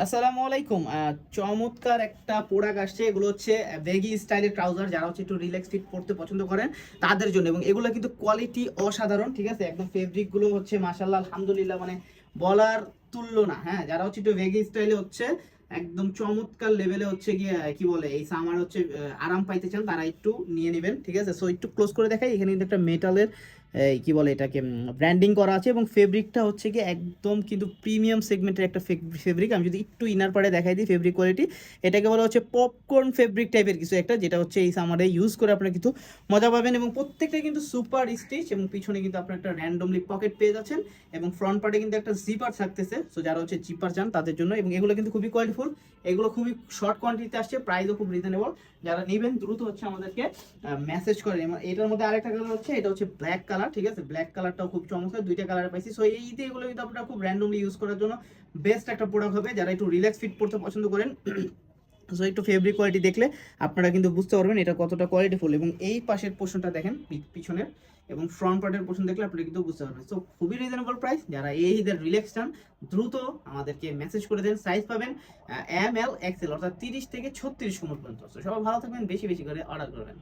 আসসালামু আলাইকুম। চমৎকার একটা প্রোডাক্ট আসছে। এগুলো হচ্ছে বেগি স্টাইলের ট্রাউজার, যারা হচ্ছে একটু রিল্যাক্স ফিট পড়তে পছন্দ করেন তাদের জন্য। এবং এগুলো কিন্তু কোয়ালিটি অসাধারণ, ঠিক আছে? একদম ফেব্রিক গুলো হচ্ছে মাশাআল্লাহ আলহামদুলিল্লাহ, মানে বলার তুল্য না। হ্যাঁ, যারা হচ্ছে একটু বেগি স্টাইলে হচ্ছে একদম চমৎকার লেভেলে হচ্ছে গিয়ে কি বলে এই সামার হচ্ছে আরাম পাইতে চান, তারা একটু নিয়ে নেবেন, ঠিক আছে? সো একটু ক্লোজ করে দেখাই, এখানে কিন্তু একটা মেটালের কি বলে এটাকে ব্র্যান্ডিং করা আছে, এবং ফেব্রিকটা হচ্ছে কি একদম কিন্তু প্রিমিয়াম সেগমেন্টের একটা ফেব্রিক। আমি যদি একটু ইনার পারে দেখাই দিই ফেব্রিক কোয়ালিটি, এটাকে বলা হচ্ছে পপকর্ন ফেব্রিক টাইপের কিছু একটা, যেটা হচ্ছে এই সামারে ইউজ করে আপনারা কিন্তু মজা পাবেন। এবং প্রত্যেকটা কিন্তু সুপার স্টিচ, এবং পিছনে কিন্তু আপনার একটা র্যান্ডমলি পকেট পেয়ে যাচ্ছেন, এবং ফ্রন্ট পার্টে কিন্তু একটা জিপার থাকতেছে। সো যারা হচ্ছে জিপার চান তাদের জন্য। এবং এগুলো কিন্তু খুবই কোয়ালিটিফুল, এগুলো খুবই শর্ট কোয়ান্টিটিতে আসছে, প্রাইসও খুব রিজনেবল। যারা নেবেন দ্রুত হচ্ছে আমাদেরকে মেসেজ করেন। এটার মধ্যে আরেকটা কালার হচ্ছে, এটা হচ্ছে ব্ল্যাক কালার, ঠিক আছে? ব্ল্যাক কালারটাও খুব চমৎকার, দুইটা কালার পাইছি। সো এই ঈদে এগুলো কিন্তু আপনারা খুব র্যান্ডমলি ইউজ করার জন্য বেস্ট একটা প্রোডাক্ট হবে, যারা একটু রিল্যাক্স ফিট পড়তে পছন্দ করেন। সো একটু ফেব্রিক কোয়ালিটি দেখলে আপনারা কিন্তু বুঝতে পারবেন এটা কতটা কোয়ালিটিফুল। এবং এই পাশের পোর্শনটা দেখেন, পিছনের এবং ফ্রন্ট পার্টের পোর্শন দেখলে আপনারা কিন্তু বুঝতে পারবেন। সো খুবই রিজনেবল প্রাইস। যারা এই ঈদের রিল্যাক্স চান দ্রুত আমাদেরকে মেসেজ করে দেন। সাইজ পাবেন এম এল এক্সেল, অর্থাৎ 30 থেকে 36 কোমর পর্যন্ত। সবাই ভালো থাকবেন, বেশি বেশি করে অর্ডার করবেন।